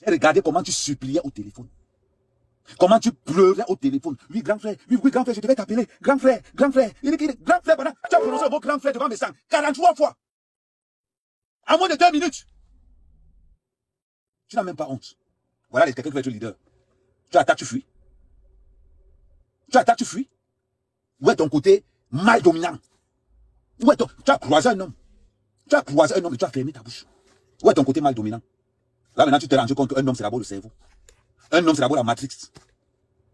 J'ai regardé comment tu suppliais au téléphone. Comment tu pleurais au téléphone. Oui, grand frère, oui, grand frère, je devais t'appeler. Grand frère, grand frère. Grand frère, voilà. Tu as prononcé le mot grand frère devant mes sangs 43 fois. En moins de 2 minutes. Tu n'as même pas honte. Voilà quelqu'un qui va être le leader. Tu attaques, tu fuis. Tu attaques, tu fuis. Où est ton côté mal dominant? Où est ton... Tu as croisé un homme. Tu as croisé un homme et tu as fermé ta bouche. Où est ton côté mal dominant? Là, maintenant, tu te rends compte qu'un homme, c'est d'abord le cerveau. Un homme, c'est d'abord la matrix.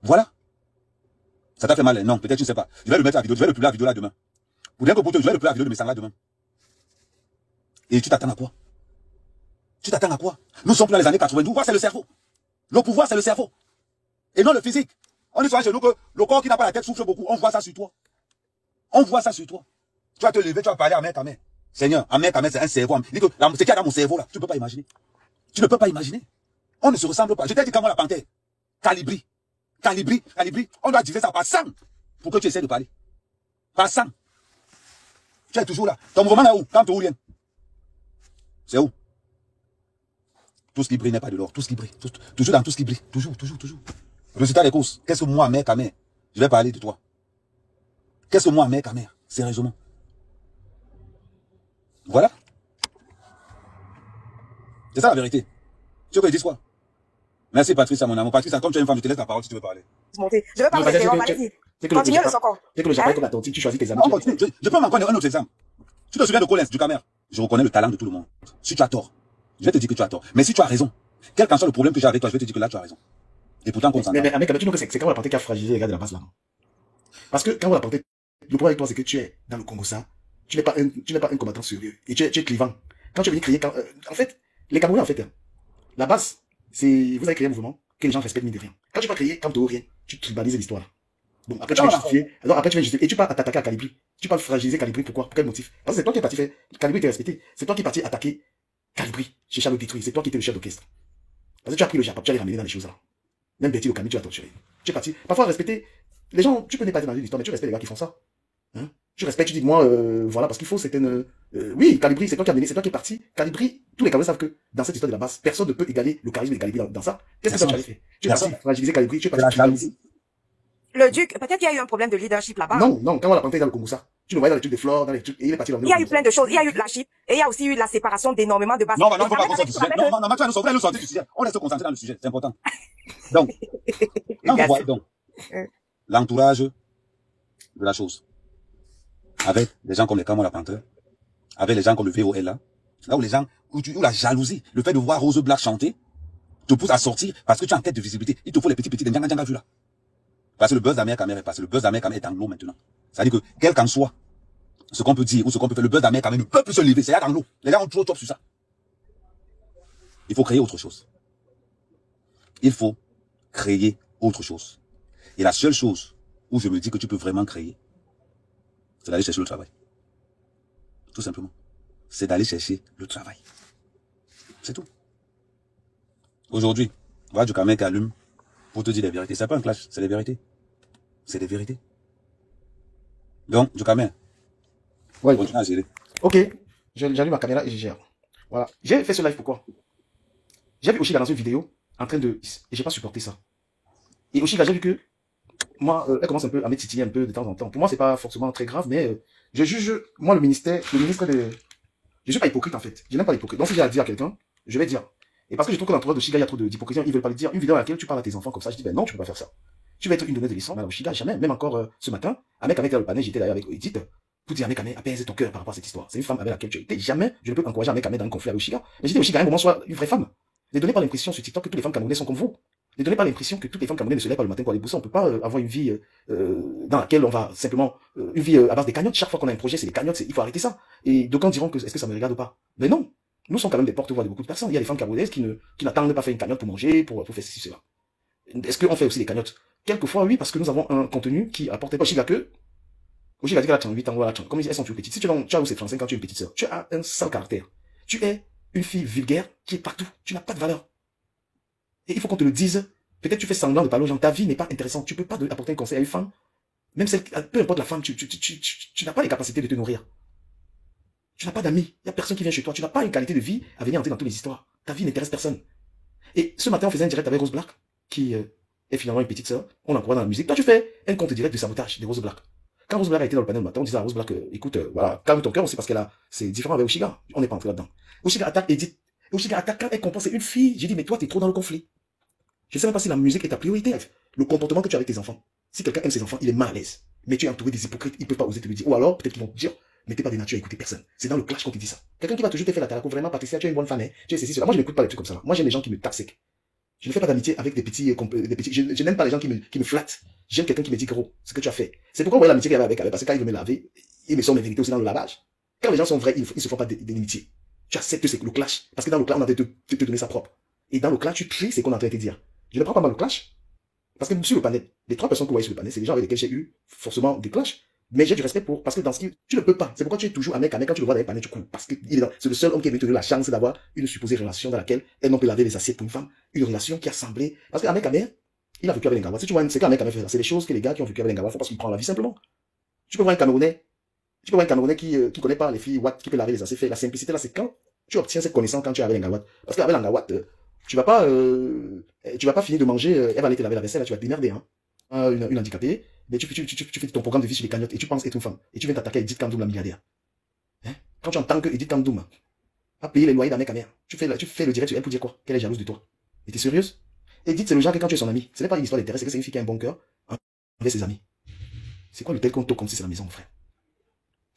Voilà. Ça t'a fait mal? Non, peut-être, je ne sais pas. Je vais le mettre à la vidéo. Je vais le publier la vidéo là demain. Pour rien que pour toi, je vais le publier la vidéo de mes sangs là demain. Et tu t'attends à quoi? Tu t'attends à quoi? Nous sommes plus dans les années 92. Pouvoir, c'est le cerveau. Le pouvoir, c'est le cerveau. Et non le physique. On dit souvent chez nous que le corps qui n'a pas la tête souffle beaucoup. On voit ça sur toi. On voit ça sur toi. Tu vas te lever, tu vas parler à mère, ta mère. Seigneur, à mère, ta mère, c'est un cerveau. Dis que ce qu'il y a dans mon cerveau là, tu ne peux pas imaginer. Tu ne peux pas imaginer. On ne se ressemble pas. Je t'ai dit comment la panthère. Calibri. Calibri. Calibri. On doit diviser ça par 100 pour que tu essaies de parler. Par 100. Tu es toujours là. Ton mouvement là où? Quand tu rien. C'est où? Tout ce qui brille n'est pas de l'or. Tout ce qui brille. Toujours dans tout ce qui brille. Toujours. Résultat des courses. Qu'est-ce que moi, mère, ta mère? Je vais parler de toi. Qu'est-ce que moi, mère, ta mère? Sérieusement. Voilà. C'est ça la vérité. Tu veux que je dise quoi? Merci Patricia, mon amour. Patricia, comme tu es une femme, je te laisse la parole si tu veux parler. Je veux pas rester, allez-y. Continue le socon. Dès que le Japon est comme la tortille, tu choisis tes amis. On continue. Je peux m'en un autre exemple. Tu te souviens de Collins, du Camer? Je reconnais le talent de tout le monde. Si tu as tort, je vais te dire que tu as tort. Mais si tu as raison, quel qu'en soit le problème que j'ai avec toi, je vais te dire que là, tu as raison. Et pourtant, qu'on s'entend. Mais tu vois que c'est quand on a pensé qui a fragilisé les gars de la base là. Parce que quand on a pensé, le problème avec toi, c'est que tu es dans le Congo ça. Tu n'es pas un combattant sérieux. Et tu es clivant. Quand tu es venu crier, en fait, les Camerounais, en fait, la base, c'est, vous avez créé un mouvement que les gens respectent mine de rien. Quand tu vas crier, quand tu rien, tu tribalises l'histoire. Bon, après tu vas justifier. Alors après tu vas justifier. Et tu vas t'attaquer à Calibri. Tu vas fragiliser Calibri. Pourquoi? Pour quel motif? Parce que c'est toi qui es parti faire. Calibri était respecté. C'est toi qui es parti attaquer Calibri. Chez le détruire. C'est toi qui étais le chef d'orchestre. Parce que tu as pris le Japon, tu as les ramener dans les choses là. Même Betty au Camille, tu as torturé. Tu es parti. Parfois respecter. Les gens, tu peux ne pas être dans une histoire, mais tu respectes les gars qui font ça. Hein? Tu respectes, tu dis, moi, voilà, parce qu'il faut certaines, oui, Calibri, c'est toi qui as mené, c'est toi qui es parti. Calibri, tous les Camerounais savent que dans cette histoire de la base, personne ne peut égaler le charisme de Calibri dans ça. Qu'est-ce que toi tu as fait? Tu es parti fragiliser Calibri, tu es parti. Le duc, peut-être qu'il y a eu un problème de leadership là-bas. Non, quand on l'a planté dans le Congo, ça. Tu le voyais dans les trucs des fleurs, dans les trucs, et il est parti dans le. Il y a eu plein de choses. Il y a eu de la chip, et il y a aussi eu de la séparation d'énormément de bases. Non, il faut pas qu'on sorte du sujet. Non, tu vas nous sortir du sujet. On reste concentré dans le sujet, c'est important. Donc, quand vous voyez donc, l'entourage de la chose, avec des gens comme les Camon la Panthère, avec les gens comme le VOL là où les gens, où la jalousie, le fait de voir Rose Black chanter, te pousse à sortir parce que tu es en quête de visibilité. Il te faut les petits Ndjanga vu là. Parce que le buzz d'Amérique Camer est passé. Le buzz d'Amérique Camer est dans l'eau maintenant. C'est-à-dire que, quel qu'en soit ce qu'on peut dire ou ce qu'on peut faire, le buzz d'Amérique Camer ne peut plus se lever. C'est là dans l'eau. Les gens ont trop top sur ça. Il faut créer autre chose. Il faut créer autre chose. Et la seule chose où je me dis que tu peux vraiment créer, c'est d'aller chercher le travail. Tout simplement. C'est d'aller chercher le travail. C'est tout. Aujourd'hui, voilà du Camer qui allume pour te dire les vérités. C'est pas un clash, c'est les vérités. C'est des vérités. Donc, du Camer, ouais. Continue à gérer. Ok, j'allume ma caméra et je gère. Voilà. J'ai fait ce live pourquoi? J'ai vu Oshiga dans une vidéo en train de... Et j'ai pas supporté ça. Et Oshiga, j'ai vu que moi, elle commence un peu à me titiller un peu de temps en temps. Pour moi, c'est pas forcément très grave, mais je juge, moi, le ministre de... Je suis pas hypocrite en fait. Je n'aime pas l'hypocrite. Donc si j'ai à dire à quelqu'un, je vais dire. Et parce que je trouve que dans l'entourage de Oshiga, il y a trop d'hypocrisie, ils veulent pas le dire. Une vidéo à laquelle tu parles à tes enfants comme ça, je dis, ben non, tu peux pas faire ça. Tu vas être une donneuse de leçons, mais à Oshiga, jamais. Même encore ce matin, avec le panel, j'étais d'ailleurs avec Edith, pour dire à Mekame, apaise ton cœur par rapport à cette histoire. C'est une femme avec laquelle tu as été. Jamais, je ne peux encourager Mekame dans un conflit avec Oshiga. Mais je dis Oshiga, à un moment, soit une vraie femme. Ne donnez pas l'impression sur TikTok que toutes les femmes camerounaises sont comme vous. Ne donnez pas l'impression que toutes les femmes camerounaises ne se lèvent pas le matin pour aller bosser. On peut pas avoir une vie dans laquelle on va simplement une vie à base des cagnottes. Chaque fois qu'on a un projet, c'est des cagnottes. Il faut arrêter ça. Et d'aucuns diront que est-ce que ça me regarde pas? Mais non. Nous sommes quand même des porte-voix de beaucoup de personnes. Il y a des femmes camerounaises qui n'attendent pas faire une cagnotte pour manger, pour faire ceci, cela. Est-ce qu'on fait aussi des cagnottes? Quelquefois, oui, parce que nous avons un contenu qui apporte pas Oshiga que. Oshiga dit qu'elle a 38 ans, voilà, comme elles sont toutes petites. Si tu as 35 ans, tu es une petite sœur. Tu as un sale caractère. Tu es une fille vulgaire qui est partout. Tu n'as pas de valeur. Et il faut qu'on te le dise. Peut-être tu fais semblant de parler aux gens. Ta vie n'est pas intéressante. Tu peux pas apporter un conseil à une femme. Même celle, peu importe la femme, tu n'as pas les capacités de te nourrir. Tu n'as pas d'amis. Il n'y a personne qui vient chez toi. Tu n'as pas une qualité de vie à venir entrer dans toutes les histoires. Ta vie n'intéresse personne. Et ce matin, on faisait un direct avec Rose Black, qui est finalement une petite sœur. On en croit dans la musique. Toi, tu fais un compte direct de sabotage de Rose Black. Quand Rose Black a été dans le panel le matin, on disait à Rose Black, écoute, voilà, calme ton cœur aussi parce qu'elle a, c'est différent avec Oshiga. On n'est pas entré là-dedans. Oshiga attaque Edith. Oshiga attaque quand elle comprend c'est une fille. J'ai dit, mais toi, t'es trop dans le conflit. Je sais même pas si la musique est ta priorité. Le comportement que tu as avec tes enfants. Si quelqu'un aime ses enfants, il est mal à l'aise. Mais tu es entouré des hypocrites, ils peuvent pas oser te le dire. Ou alors, peut-être qu'ils vont te dire, mais t'es pas des natures à écouter personne. C'est dans le clash qu'on te dit ça. Quelqu'un qui va toujours te faire la talaco, vraiment, Patricia, tu es une bonne fan, hein. Tu es ceci, cela. Moi, je n'écoute pas les trucs comme ça. Moi, j'aime les gens qui me tapent sec. Je ne fais pas d'amitié avec des petits, je n'aime pas les gens qui me flattent. J'aime quelqu'un qui me dit, gros, ce que tu as fait. C'est pourquoi vous voyez l'amitié qu'il y avait avec, parce que quand il veut me laver, il me sort mes vérités aussi dans le lavage. Quand les gens sont vrais, ils se font pas d'inimitié. Tu acceptes le clash. Parce que dans le clash, on a te donner sa propre. Et dans le clash, tu cries, c'est qu'on est en train de te dire. Je ne prends pas mal le clash. Parce que sur le panel, les 3 personnes que vous voyez sur le panel, c'est des gens avec lesquels j'ai eu forcément des clashs. Mais j'ai du respect parce que dans ce qui, tu ne peux pas. C'est pourquoi tu es toujours un mec, quand tu le vois dans les panels, tu cours. Parce que c'est le seul homme qui a eu la chance d'avoir une supposée relation dans laquelle elle non peut laver les assiettes pour une femme. Une relation qui a semblé, parce qu'un mec il a vécu avec un Ngawat. Si tu vois, c'est qu'un mec fait ça. C'est des choses que les gars qui ont vécu avec un Ngawat font parce qu'ils prennent la vie simplement. Tu peux voir un Camerounais qui connaît pas les filles, qui peut laver les assiettes. La simplicité là, c'est quand tu obtiens cette connaissance quand tu es avec un Ngawat. Parce qu'avec un Ngawat, tu vas pas finir de manger, elle va aller te laver la vaisselle, là, tu vas te démerder, hein. Une handicapée, mais tu fais ton programme de vie sur les cagnottes et tu penses être une femme. Et tu viens t'attaquer à Edith Kandoum, la milliardaire. Hein? Quand tu entends que Edith Kandoum a payé les loyers d'un mec à mère, tu fais le direct sur elle pour dire quoi? Qu'elle est jalouse de toi. Et t'es sérieuse? Edith, c'est le genre que quand tu es son ami, ce n'est pas une histoire d'intérêt, c'est que c'est une fille qui a un bon cœur envers ses amis. C'est quoi le tel compte comme si c'est la maison, mon frère?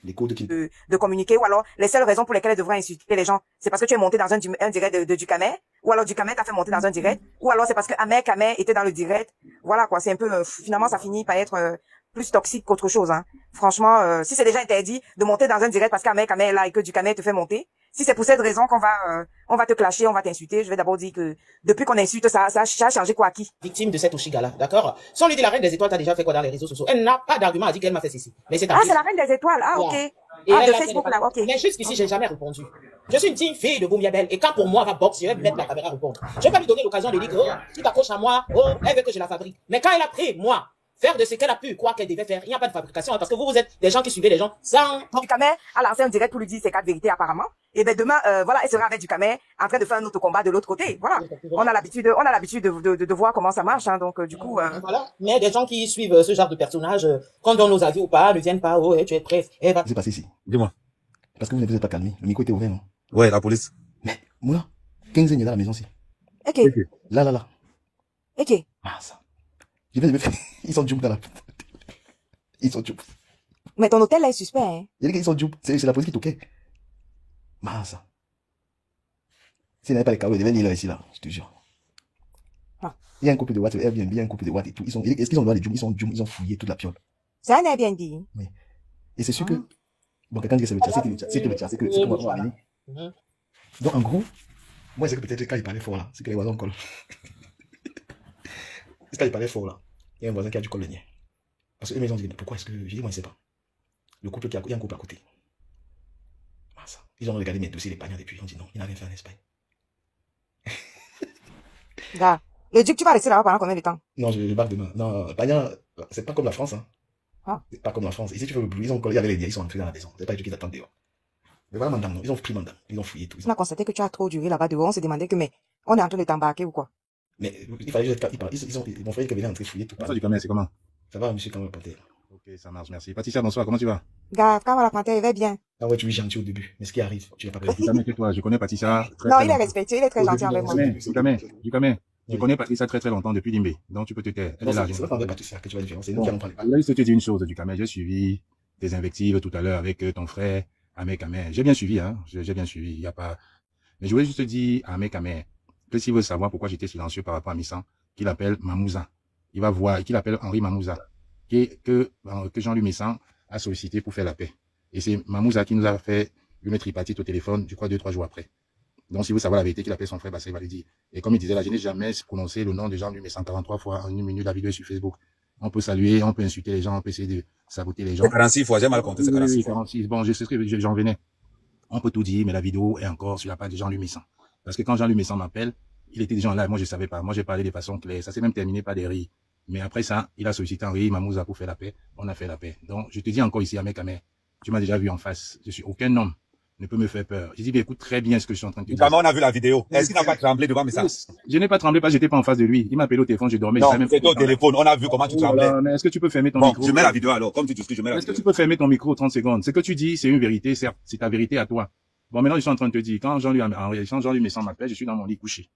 Les codes qui... de communiquer, ou alors les seules raisons pour lesquelles elle devrait insulter les gens, c'est parce que tu es monté dans un direct de Ducamet, ou alors Ducamet t'a fait monter dans un direct, ou alors c'est parce que Ahmed Kameh était dans le direct. Voilà quoi, c'est un peu, finalement ça finit par être plus toxique qu'autre chose. Hein. Franchement, si c'est déjà interdit de monter dans un direct parce qu'Ahmed Kameh est là et que Ducamet te fait monter, si c'est pour cette raison qu'on va te clasher, on va t'insulter, je vais d'abord dire que depuis qu'on insulte, ça a changé quoi à qui? Victime de cette Oshiga-là, d'accord? Si on lui dit la reine des étoiles, t'as déjà fait quoi dans les réseaux sociaux? Elle n'a pas d'argument à dire qu'elle m'a fait ceci. Mais c'est Ah, c'est la reine des étoiles, ah, ok. Et Ah, de elle Facebook, là, ok. Mais jusqu'ici, j'ai jamais répondu. Je suis une digne fille de Boumiabel. Et quand pour moi va boxer, je vais mettre la caméra à répondre. Je vais pas lui donner l'occasion de dire, oh, tu t'accroches à moi, oh, elle veut que je la fabrique. Mais quand elle a pris, moi, faire de ce qu'elle a pu, quoi qu'elle devait faire, il n'y a pas de fabrication, hein, parce que vous êtes des gens qui suivez les gens sans... Ducamet a lancé un direct pour lui dire ses 4 vérités, apparemment. Et ben, demain, voilà, elle sera avec Ducamet en train de faire un autre combat de l'autre côté. Voilà. On a l'habitude de voir comment ça marche, hein, donc, du coup, Voilà. Mais des gens qui suivent ce genre de personnages, qu'on donne nos avis ou pas, ne viennent pas, oh, tu es prêt, eh, va. C'est passé ici. Dis-moi. Parce que vous ne vous êtes pas calmé. Le micro était ouvert, non? Ouais, la police. Mais, Moula, 15 ans, il est dans la maison, aussi. ok, Là. ok. Ah, ça. Je viens de me faire, ils sont dupes dans la... Ils sont dupes. Mais ton hôtel, là, est suspect, hein. Il y a des gars qui sont dupes. C'est la police qui toquait. Ah, ça. S'il n'avait pas les carreaux, il devait venir là, ici, là. Je te jure. Ah. Il y a un couple de Watt, Airbnb, il y a un couple de Watt et tout. Est-ce qu'ils ont droit les dupes? Ils ont fouillé toute la piole. C'est un Airbnb. Oui. Et c'est sûr que, bon, quelqu'un dit que c'est le tien, c'est que moi, on va venir. Donc, en gros, moi, c'est que peut-être quand il parlait fort, là, c'est que les voisins collent. C'est quand il parlait fort, là. Il y a un voisin qui a du col le nien. Parce que eux, ils ont dit, mais pourquoi est-ce que, j'ai dit, moi, je sais pas. Le couple il y a un couple à côté. Ah, ça. Ils ont regardé mes dossiers, les pagnas depuis. Ils ont dit non, il n'a rien fait en Espagne. Gars, le Duc, tu vas rester là-bas pendant combien de temps? Non, je barre demain. Non, Pagna, c'est pas comme la France, hein. Ah. C'est pas comme la France. Ici, tu fais le bruit, ils ont collé avec les liens, ils sont entrés dans la maison. C'est pas les trucs qu'ils attendent dehors. Mais voilà, madame, non. Ils ont pris madame. Ils ont fouillé tout. On a constaté que tu as trop duré là-bas dehors. On s'est demandé que, mais, on est en train de t'embarquer ou quoi? Mais il fallait juste mon frère qui venait entrer fouiller tout. Ça, Ducamet, c'est comment? Ça va, monsieur, quand même, Panthère. Ok, ça marche, merci. Patricia, bonsoir, comment tu vas? Gars, quand la Panthère, il va bien. Ah ouais, tu es gentil au début. Mais ce qui arrive, tu n'es pas prêt. Ducamet, que toi, je connais Patricia très, Non, très il est longtemps. respectueux, il est très gentil avec moi. Ducamet, je Oui. connais Patricia très très longtemps depuis Limbé, donc tu peux te taire. Elle Non, est là. c'est pas avec Patricia que tu vas différencier. C'est nous Bon, qui allons parler. là, je te dis une chose, Ducamet, j'ai suivi tes invectives tout à l'heure avec ton frère, Ahmed Kameh. J'ai bien suivi, hein. J'ai bien suivi, il y a pas... Mais je voulais juste te dire à Ahmed Kameh que s'il veut savoir pourquoi j'étais silencieux par rapport à Missan, qu'il appelle Mamouza. Il va voir, qu'il appelle Henri Mamouza, que Jean-Louis Missan a sollicité pour faire la paix. Et c'est Mamouza qui nous a fait une tripartite au téléphone, je crois 2-3 jours après. Donc, si vous savez la vérité qu'il appelle son frère, bah, ça, il va lui dire. Et comme il disait là, je n'ai jamais prononcé le nom de Jean-Louis Missan 43 fois en une minute, la vidéo est sur Facebook. On peut saluer, on peut insulter les gens, on peut essayer de saboter les gens. 46 fois, j'ai mal compté, c'est 46 Oui, fois. 46. Bon, je sais ce que j'en venais. On peut tout dire, mais la vidéo est encore sur la page de Jean-Louis Missan. Parce que quand Jean-Louis Missan m'appelle, il était déjà en live, moi je savais pas. Moi j'ai parlé de façon claire. Ça s'est même terminé par des rires. Mais après ça, il a sollicité Henri Mamouza pour faire la paix. On a fait la paix. Donc, je te dis encore ici, à Ahmed Kameh, tu m'as déjà vu en face. Je suis aucun homme ne peut me faire peur. J'ai dit, écoute très bien ce que je suis en train de te dire. Vraiment, on a vu la vidéo. Est-ce qu'il n'a pas tremblé devant mes sacs? Je n'ai pas tremblé parce que j'étais pas en face de lui. Il m'a appelé au téléphone, je dormais. Non, c'était au téléphone. On a vu comment tu tremblais. Mais est-ce que tu peux fermer ton Bon, micro? je mets la vidéo alors. Comme tu dis, je mets la Est-ce que vidéo. tu peux fermer ton micro 30 secondes? Ce que tu dis, c'est une vérité, certes. C'est ta vérité à toi. Bon, maintenant, je suis en train de te dire, quand Jean-Louis Messan m'appelle, je suis dans mon lit couché.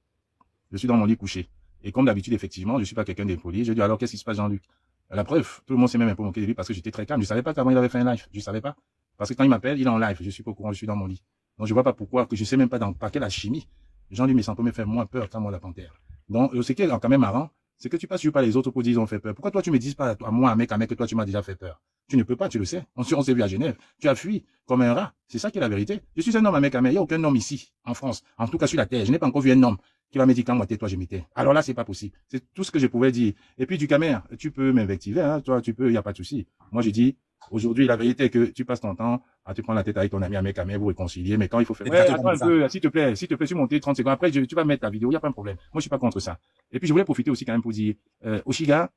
Je suis dans mon lit couché. Et comme d'habitude, effectivement, je suis pas quelqu'un d'impoli. Je dis, alors, qu'est-ce qui se passe, Jean-Luc? La preuve, tout le monde s'est même un peu moqué de lui parce que j'étais très calme. Je savais pas qu'avant il avait fait un live. Je savais pas. Parce que quand il m'appelle, il est en live. Je suis pas au courant, je suis dans mon lit. Donc, je vois pas pourquoi, que je sais même pas par quelle alchimie. Jean-Luc Messan peut me faire moins peur qu'à moi, la panthère. Donc, ce qui est quand même marrant, c'est que tu passes sur pas les autres pour dire ils ont fait peur. Pourquoi toi, tu me dis pas à moi, un mec, que toi, tu m'as déjà fait peur? Tu ne peux pas, tu le sais. On s'est vu à Genève. Tu as fui comme un rat. C'est ça qui est la vérité. Je suis un homme, un mec, il n'y a aucun homme ici, en France. En tout cas, sur la terre. Je n'ai pas encore vu un homme qui va me dire quand moi, tais-toi, je m'étais. Alors là, c'est pas possible. C'est tout ce que je pouvais dire. Et puis, du Camer, tu peux m'invectiver, hein. Toi, tu peux, il n'y a pas de souci. Moi, j'ai dit, aujourd'hui, la vérité est que tu passes ton temps à te prendre la tête avec ton ami, un mec, vous réconcilier. Mais quand il faut faire, ouais, attends un peu, s'il te plaît, tu monter 30 secondes. Après, tu vas mettre ta vidéo, il n'y a pas de problème. Moi, je suis pas contre ça. Et puis, je voulais profiter aussi quand même pour dire, Oshiga,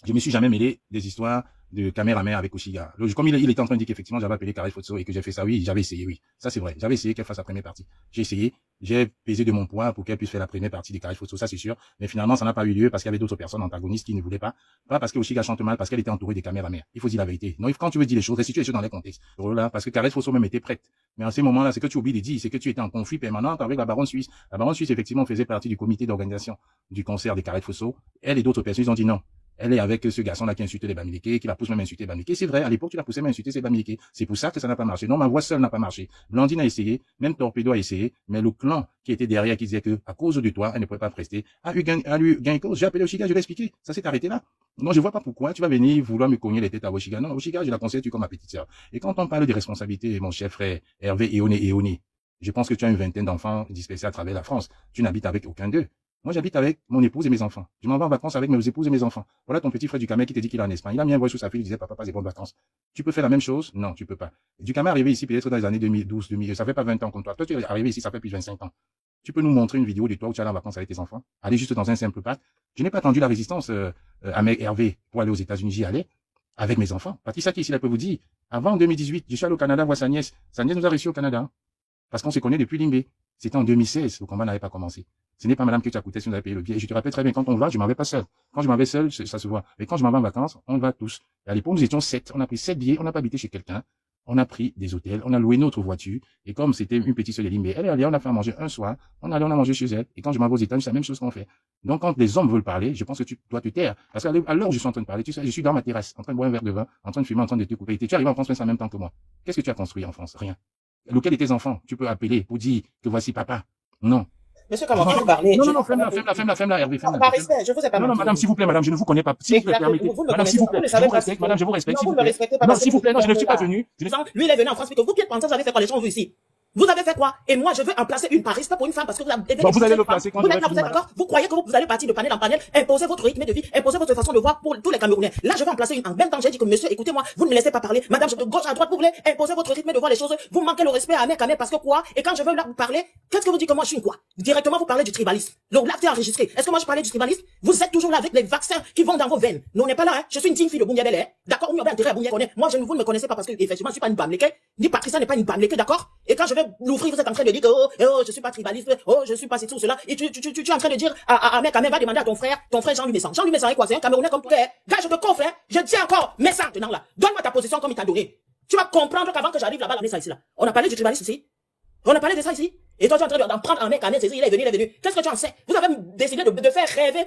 je me suis jamais mêlé des histoires de caméraman avec Oshiga. Comme il était en train de dire qu'effectivement j'avais appelé Carré Photo et que j'ai fait ça, oui, j'avais essayé, oui. Ça c'est vrai. J'avais essayé qu'elle fasse la première partie. J'ai essayé, j'ai pesé de mon poids pour qu'elle puisse faire la première partie des Carré Photo, ça c'est sûr. Mais finalement, ça n'a pas eu lieu parce qu'il y avait d'autres personnes antagonistes qui ne voulaient pas. Pas parce que Oshiga chante mal, parce qu'elle était entourée des caméramans. Il faut dire la vérité. Non, quand tu veux dire les choses, restitue les choses dans les contextes. Là, parce que Carré Photo même était prête. Mais en ces moments-là, c'est que tu oublies de dire, c'est que tu étais en conflit permanent avec la baronne suisse. La baronne suisse, effectivement, faisait partie du comité d'organisation du concert des Carré Photo. Elle et d'autres personnes, ils ont dit non. Elle est avec ce garçon-là qui insulte les Bamileke, qui la pousse même à insulter les Bamileke. C'est vrai, à l'époque, tu l'as poussé même à insulter ces Bamileke. C'est pour ça que ça n'a pas marché. Non, ma voix seule n'a pas marché. Blandine a essayé, même Torpedo a essayé, mais le clan qui était derrière, qui disait que, à cause de toi, elle ne pouvait pas prester, a eu gain cause. J'ai appelé Oshiga, je l'ai expliqué. Ça s'est arrêté là. Non, je vois pas pourquoi tu vas venir vouloir me cogner les têtes à Oshiga. Non, Oshiga, je la considère comme ma petite sœur. Et quand on parle des responsabilités, mon cher frère, Hervé Eoné, je pense que tu as une vingtaine d'enfants dispersés à travers la France. Tu n'habites avec aucun d'eux. Moi, j'habite avec mon épouse et mes enfants. Je m'en vais en vacances avec mes épouses et mes enfants. Voilà ton petit frère Ducamel qui te dit qu'il est en Espagne. Il a mis un voix sous sa fille, il disait, papa, passe des bonnes vacances. Tu peux faire la même chose? Non, tu peux pas. Ducamel est arrivé ici peut-être dans les années 2012, 2000. Ça fait pas 20 ans comme toi. Toi, tu es arrivé ici, ça fait plus de 25 ans. Tu peux nous montrer une vidéo de toi où tu allais en vacances avec tes enfants? Aller juste dans un simple parc. Je n'ai pas attendu la résistance, à Hervé pour aller aux États-Unis. J'y allais avec mes enfants. Patricia qui ici, elle peut vous dire, avant 2018, je suis allé au Canada voir sa nièce. Sa nièce nous a reçus au Canada. Parce qu'on se connaît depuis Limbé. C'était en 2016, le combat n'avait pas commencé. Ce n'est pas madame que tu as coûté si vous avez payé le billet. Et je te rappelle très bien, quand on va, je m'en vais pas seul. Quand je m'en vais seul, ça se voit. Mais quand je m'en vais en vacances, on va tous. Et à l'époque, nous étions 7. On a pris 7 billets, on n'a pas habité chez quelqu'un. On a pris des hôtels, on a loué notre voiture. Et comme c'était une petite sœur de Limbé, elle est allée, on a fait à manger un soir. On a mangé chez elle. Et quand je m'en vais aux États-Unis, c'est la même chose qu'on fait. Donc, quand les hommes veulent parler, je pense que tu dois te taire. Parce qu'à l'heure où je suis en train de parler, tu sais, je suis dans ma terrasse, en train de boire un verre de vin, en train de fumer, en train de te couper. Tu es arrivé en France en même temps que moi. Qu'est-ce que tu as construit en France? Rien. Lequel de tes enfants tu peux appeler pour dire que voici papa? Non. Monsieur Kamara, quand vous parlez... Non, ferme-la, Hervé, ferme-la. Par respect, je vous ai pas Non, menti. madame, s'il vous plaît, madame, je ne vous connais pas. Si vous plaît, permettez. Madame, s'il vous plaît, je vous respecte, madame, je vous respecte. Non, vous ne me respectez pas. Non, s'il vous plaît, non, je ne suis pas venu. Lui, il est venu en France, mais que vous qui êtes pensé, vous avez fait quoi, les gens, vous ici? Vous avez fait quoi? Et moi, je veux en placer une par respect pour une femme parce que vous avez... Bon, vous allez le placer quand vous êtes d'accord? Vous croyez que vous allez partir de panel en panel, imposer votre rythme de vie, imposer votre façon de voir pour tous les Camerounais. Là, je vais en placer une. En même temps, j'ai dit que monsieur, écoutez-moi, vous ne me laissez pas parler. Madame, de gauche à droite, vous voulez imposer votre rythme de voir les choses. Vous manquez le respect à mec parce que quoi? Et quand je veux là vous parler, qu'est-ce que vous dites que moi je suis une quoi? Directement, vous parlez du tribalisme. Donc là, c'est enregistré. Est-ce que moi je parlais du tribalisme? Vous êtes toujours là avec les vaccins qui vont dans vos veines. Non, on n'est pas là, hein. Je suis une digne fille de Boumia-Bel, hein. D'accord? Vous moi, vous ne me connaissez pas parce que, effectivement, je suis pas une Bamleke. Ni Patricia n'est pas une Bamleke, d'accord? Et quand je vais l'ouvrir, vous êtes en train de dire que, oh, je suis pas tribaliste, oh, je suis pas tout cela. Et tu es en train de dire à mec, va demander à ton frère Jean-Louis Messan. Jean-Louis Messan est quoi? C'est un Camerounais comme toi, hein. Gars, je te confie, hein. Je dis encore, Messan, tenant là. Donne-moi ta position comme il t'a donné. Tu vas comprendre qu'avant que j'arrive là-bas, ça ici, là. On a parlé du tribalisme ici. On a parlé de ça ici. Et toi, tu es en train d'en prendre un mec, c'est il est venu. Qu'est-ce que tu en sais? Vous avez décidé de faire rêver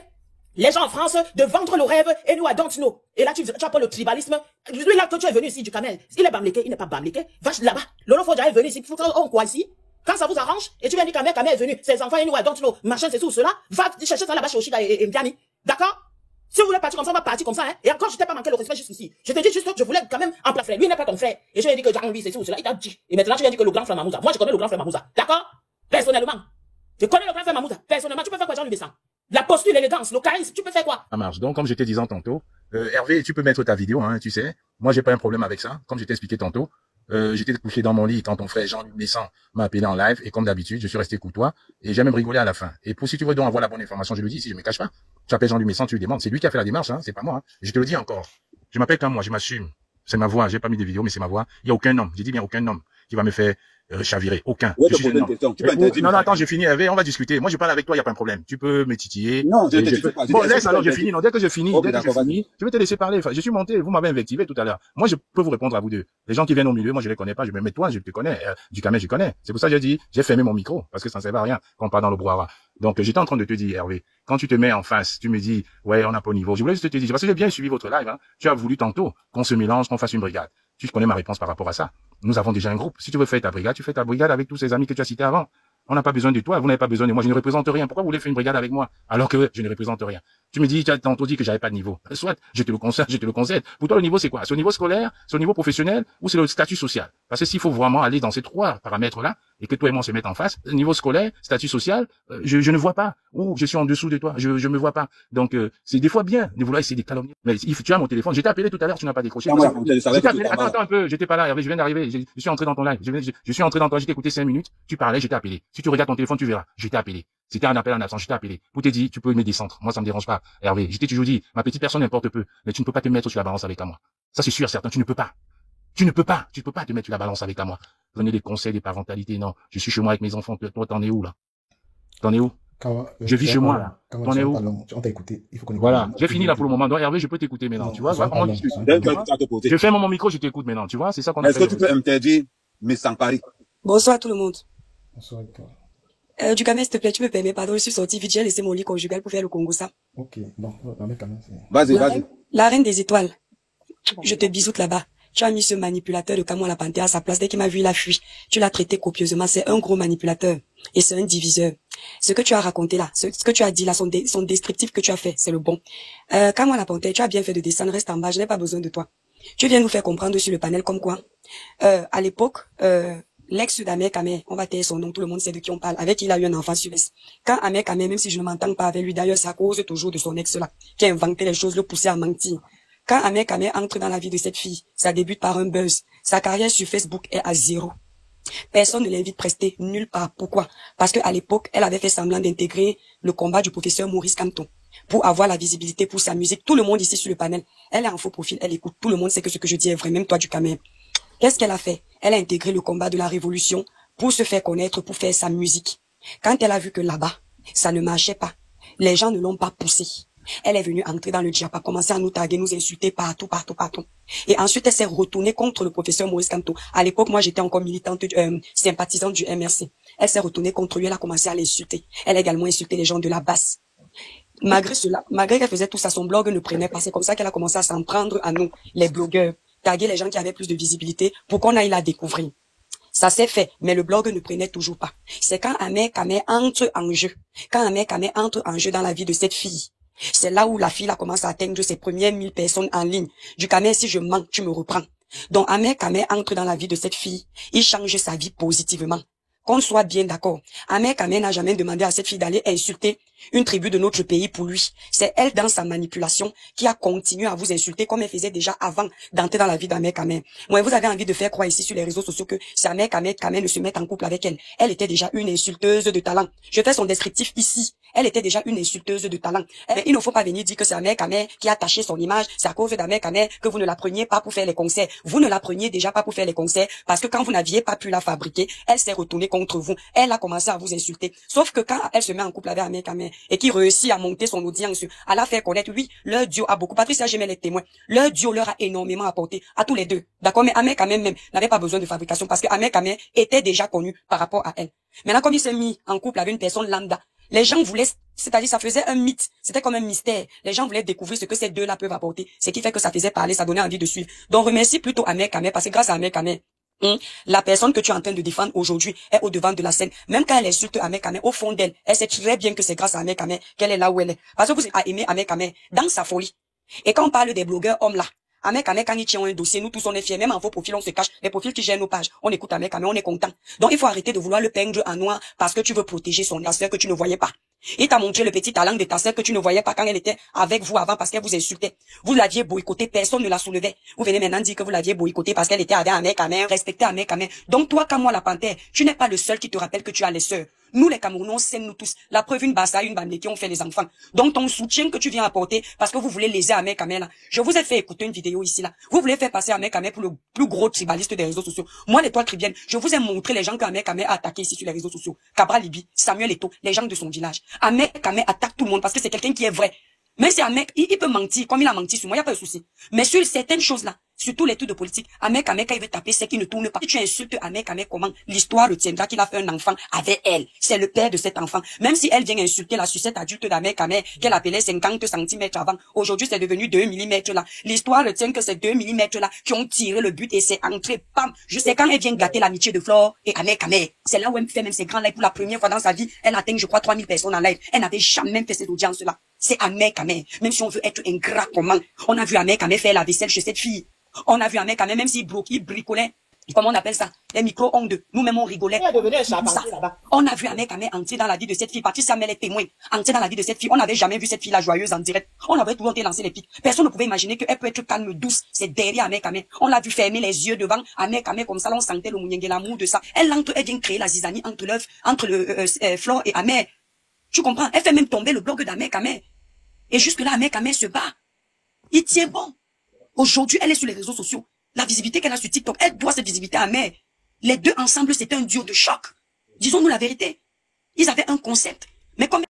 les gens en France, de vendre le rêve, et nous, I don't know. Et là, tu appelles le tribalisme. Lui, là, que tu es venu ici, du Camel. Il est Bamleke, il n'est pas Bamleke. Va là-bas. Lolo Fodja est venu ici. On quoi ici? Quand ça vous arrange, et tu viens dire Camel est venu, ses enfants, et nous, I don't know. Machin, c'est tout cela. Va chercher ça là-bas chez Oshiga et Mdiami. D'accord? Si vous voulez partir comme ça, on va partir comme ça, hein. Et encore, je t'ai pas manqué le respect jusqu'ici. Je te dis juste que je voulais quand même en placer. Lui n'est pas ton frère. Et je lui ai dit que Jean-Louis, c'est tout cela. Il t'a dit. Et maintenant, tu viens dire que le grand frère Mamouza. Moi, je connais le grand frère Mamouza. D'accord? Personnellement. Je connais le grand frère Mamouza. Personnellement, tu peux faire quoi, Jean-Louis Messan? La posture, l'élégance, le charisme, tu peux faire quoi? Ça marche. Donc, comme je t'ai dit tantôt, Hervé, tu peux mettre ta vidéo, hein, tu sais. Moi, j'ai pas un problème avec ça. Comme je t'ai expliqué tantôt, j'étais couché dans mon lit quand ton frère Jean-Louis Messan m'a appelé en live. Et comme d'habitude, je suis resté courtois. Et j'ai même rigolé à la fin. Et pour si tu veux donc avoir la bonne information, je le dis, si je me cache pas. Tu appelles Jean-Louis Messan, tu lui demandes. C'est lui qui a fait la démarche, hein. C'est pas moi, hein. Je te le dis encore. Je m'appelle comme moi, je m'assume. C'est ma voix. J'ai pas mis de vidéo, mais c'est ma voix. Il y a aucun homme. J'ai dit bien aucun homme qui va me faire chavirer. Aucun. Ouais, Je te suis poser un une homme. question. Tu peux interdire. Non, non, attends, j'ai fini, Hervé, on va discuter. Moi, je parle avec toi, il n'y a pas de problème. Tu peux me titiller. Non, je Et te je dis peux- pas. Bon, laisse alors, je finis. Non, dès que je finis, Ok, dès que je d'accord, vas-y. finis, je vais te laisser parler. Enfin, je suis monté, vous m'avez invectivé tout à l'heure. Moi, je peux vous répondre à vous deux. Les gens qui viennent au milieu, moi, je les connais pas. Mais toi, je te connais. Du Camé, je connais. C'est pour ça que j'ai dit, j'ai fermé mon micro, parce que ça ne sert à rien quand on part dans le brouhaha. Donc, j'étais en train de te dire, Hervé, quand tu te mets en face, tu me dis, ouais, on n'a pas au niveau. Je voulais juste te dire, parce que j'ai bien suivi votre live, hein. Tu as voulu tantôt qu'on se mélange, qu'on fasse une brigade. Tu connais ma réponse par rapport à ça. Nous avons déjà un groupe. Si tu veux faire ta brigade, tu fais ta brigade avec tous ces amis que tu as cités avant. On n'a pas besoin de toi, vous n'avez pas besoin de moi, je ne représente rien. Pourquoi vous voulez faire une brigade avec moi alors que je ne représente rien? Tu me dis, tu as tantôt dit que j'avais pas de niveau. Soit, je te le concède. Pour toi, le niveau, c'est quoi? C'est au niveau scolaire, c'est au niveau professionnel ou c'est le statut social? Parce que s'il faut vraiment aller dans ces trois paramètres-là et que toi et moi on se mettent en face, niveau scolaire, statut social, je ne vois pas. Ou je suis en dessous de toi, je me vois pas. Donc, c'est des fois bien de vouloir essayer de calomnier. Mais tu as mon téléphone, je t'ai appelé tout à l'heure, tu n'as pas décroché. Non, moi, je savais Je t'ai que appelé, tu étais attends un peu, j'étais pas là, Hervé, je viens d'arriver, je suis entré dans ton live, je suis entré dans ton, j'ai écouté 5 minutes, tu parlais, je t'ai appelé. Si tu regardes ton téléphone, tu verras, je t'ai appelé. C'était un appel en absence, je t'ai appelé. Pour te dire, tu peux me descendre. Moi, ça me dérange pas. Hervé, je t'ai toujours dit, ma petite personne importe peu, mais tu ne peux pas te mettre sur la balance avec moi. Ça, c'est sûr, certain, tu ne peux pas. Tu ne peux pas te mettre sur la balance avec moi. Donner des conseils, des parentalités, non. Je suis chez moi avec mes enfants, toi, t'en es où, là? T'en es où? Je vis chez moi, là. T'en es où? On t'a écouté. Il faut qu'on écoute. Voilà. J'ai fini là pour le moment. Donc, Hervé, je peux t'écouter maintenant. Tu vois, on discute. Je ferme mon micro, je t'écoute maintenant. Tu vois, c'est ça qu'on a Est-ce que tu peux interdire mes sans-paris? Bonsoir tout le monde. Bonsoir avec toi. Du Camé, s'il te plaît, tu me permets, pardon, je suis sortie vite, j'ai laissé mon lit conjugal pour faire le Congo, ça. Ok, bon, non, mais quand même, Vas-y, vas-y. La reine des étoiles. Je te bisoute là-bas. Tu as mis ce manipulateur de Kamwa la Panthère à sa place. Dès qu'il m'a vu, il a fui. Tu l'as traité copieusement. C'est un gros manipulateur. Et c'est un diviseur. Ce que tu as raconté là, ce que tu as dit là, son descriptif que tu as fait, c'est le bon. Kamwa la Panthère, tu as bien fait de descendre. Reste en bas. Je n'ai pas besoin de toi. Tu viens nous faire comprendre sur le panel comme quoi, à l'époque, l'ex d'Ahmed Kamé, on va taire son nom, tout le monde sait de qui on parle, avec qui il a eu un enfant sur S. Quand Ahmed Kamé, même si je ne m'entends pas avec lui, d'ailleurs, c'est à cause toujours de son ex là, qui a inventé les choses, le poussé à mentir. Quand Ahmed Kamé entre dans la vie de cette fille, ça débute par un buzz. Sa carrière sur Facebook est à 0. Personne ne l'invite prester nulle part. Pourquoi? Parce qu'à l'époque, elle avait fait semblant d'intégrer le combat du professeur Maurice Kamto pour avoir la visibilité pour sa musique. Tout le monde ici sur le panel, elle est en faux profil, elle écoute. Tout le monde sait que ce que je dis est vrai, même toi du Kamé. Qu'est-ce qu'elle a fait? Elle a intégré le combat de la révolution pour se faire connaître, pour faire sa musique. Quand elle a vu que là-bas, ça ne marchait pas, les gens ne l'ont pas poussée. Elle est venue entrer dans le diap, a commencé à nous taguer, nous insulter partout. Et ensuite, elle s'est retournée contre le professeur Maurice Kamto. À l'époque, moi, j'étais encore militante, sympathisante du MRC. Elle s'est retournée contre lui, elle a commencé à l'insulter. Elle a également insulté les gens de la basse. Malgré cela, malgré qu'elle faisait tout ça, son blog ne prenait pas. C'est comme ça qu'elle a commencé à s'en prendre à nous, les blogueurs. Taguer les gens qui avaient plus de visibilité pour qu'on aille la découvrir. Ça s'est fait, mais le blog ne prenait toujours pas. C'est quand Ahmed Kamé entre en jeu. Quand Ahmed Kamé entre en jeu dans la vie de cette fille. C'est là où la fille a commencé à atteindre ses premières 1000 personnes en ligne. Du Kamé, si je manque, tu me reprends. Donc Ahmed Kamé entre dans la vie de cette fille. Il change sa vie positivement. Qu'on soit bien d'accord. Ahmed Kamé n'a jamais demandé à cette fille d'aller insulter une tribu de notre pays pour lui. C'est elle, dans sa manipulation, qui a continué à vous insulter comme elle faisait déjà avant d'entrer dans la vie d'Ahmed Kamé. Moi, vous avez envie de faire croire ici sur les réseaux sociaux que si Ahmed Kamé ne se met en couple avec elle, elle était déjà une insulteuse de talent. Je fais son descriptif ici. Elle était déjà une insulteuse de talent. Mais il ne faut pas venir dire que c'est Ahmed Kamé qui a taché son image. C'est à cause d'Ahmed Kamé que vous ne la preniez pas pour faire les concerts. Vous ne la preniez déjà pas pour faire les concerts parce que quand vous n'aviez pas pu la fabriquer, elle s'est retournée contre vous. Elle a commencé à vous insulter. Sauf que quand elle se met en couple avec Ahmed Kamé et qui réussit à monter son audience, à la faire connaître, oui, leur duo a beaucoup. Patricia Gemel est témoin. Leur duo leur a énormément apporté à tous les deux. D'accord? Mais Ahmed Kamé même n'avait pas besoin de fabrication parce que Ahmed Kamé était déjà connu par rapport à elle. Maintenant, comme il s'est mis en couple avec une personne lambda, les gens voulaient, c'est-à-dire ça faisait un mythe, c'était comme un mystère. Les gens voulaient découvrir ce que ces deux-là peuvent apporter. Ce qui fait que ça faisait parler, ça donnait envie de suivre. Donc remercie plutôt Ahmed Kamé parce que grâce à Ahmed Kamé, la personne que tu es en train de défendre aujourd'hui est au devant de la scène. Même quand elle insulte Ahmed Kamé, au fond d'elle, elle sait très bien que c'est grâce à Ahmed Kamé qu'elle est là où elle est. Parce que vous avez aimé Ahmed Kamé dans sa folie. Et quand on parle des blogueurs hommes là, Ahmed Kamé, quand ils tiennent un dossier, nous tous on est fiers, même en faux profils, on se cache. Les profils qui gèrent nos pages, on écoute Ahmed Kamé, on est content. Donc il faut arrêter de vouloir le peindre en noir parce que tu veux protéger son sœur que tu ne voyais pas. Il t'a montré le petit talent de ta sœur que tu ne voyais pas quand elle était avec vous avant parce qu'elle vous insultait. Vous l'aviez boycotté, personne ne la soulevait. Vous venez maintenant dire que vous l'aviez boycotté parce qu'elle était avec Ahmed Kamé, respectait Ahmed Kamé. Donc toi, comme moi la panthère, tu n'es pas le seul qui te rappelle que tu as les sœurs. Nous, les Camerounais, on s'aime nous tous. La preuve, une Bassa, une Bamé qui ont fait les enfants. Donc, ton soutien que tu viens apporter, parce que vous voulez léser Ahmed Kamé, là. Je vous ai fait écouter une vidéo ici, là. Vous voulez faire passer Ahmed Kamé pour le plus gros tribaliste des réseaux sociaux. Moi, l'étoile tribienne, je vous ai montré les gens qu'Ahmed Kamé a attaqué ici sur les réseaux sociaux. Cabra Libi, Samuel Eto'o, les gens de son village. Ahmed Kamé attaque tout le monde parce que c'est quelqu'un qui est vrai. Mais c'est un mec, il peut mentir, comme il a menti sur moi, il n'y a pas de souci. Mais sur certaines choses-là, surtout les trucs de politique, Ahmed Kamé, quand il veut taper, c'est qu'il ne tourne pas. Si tu insultes Ahmed Kamé, comment? L'histoire retiendra qu'il a fait un enfant avec elle. C'est le père de cet enfant. Même si elle vient insulter la sucette adulte d'Ahmed Kamé, qu'elle appelait 50 cm avant, aujourd'hui c'est devenu 2 mm là. L'histoire retient que c'est 2 mm là qui ont tiré le but et c'est entré, pam. Je sais quand elle vient gâter l'amitié de Flore et Ahmed Kamé. C'est là où elle fait même ses grands lives pour la première fois dans sa vie. Elle atteint, je crois, 3000 personnes en live. Elle n'avait jamais fait cette audience-là. C'est Ahmed Kamé. Même si on veut être ingrat comment, on a vu Ahmed Kamé faire la vaisselle chez cette fille. On a vu Ahmed Kamé, même s'il bricolait, comment on appelle ça, les micro-ondes. Nous-mêmes, on rigolait. Elle est devenue un charpentier là-bas. On a vu Ahmed Kamé entrer dans la vie de cette fille. Patricia Mel est témoin. Entrer dans la vie de cette fille. On n'avait jamais vu cette fille-là joyeuse en direct. On avait toujours été lancer les pics. Personne ne pouvait imaginer qu'elle peut être calme, douce. C'est derrière Ahmed Kamé. On l'a vu fermer les yeux devant Ahmed Kamé comme ça. Là, on sentait le mouniengue, l'amour de ça. Elle vient créer la zizanie entre le Flore et Ahmed. Tu comprends? Elle fait même tomber le blog d'Ahmed Kamé. Et jusque-là, Ahmed Kamé se bat. Il tient bon. Aujourd'hui, elle est sur les réseaux sociaux. La visibilité qu'elle a sur TikTok, elle doit cette visibilité à Ahmed. Les deux ensemble, c'était un duo de choc. Disons-nous la vérité. Ils avaient un concept. Mais comme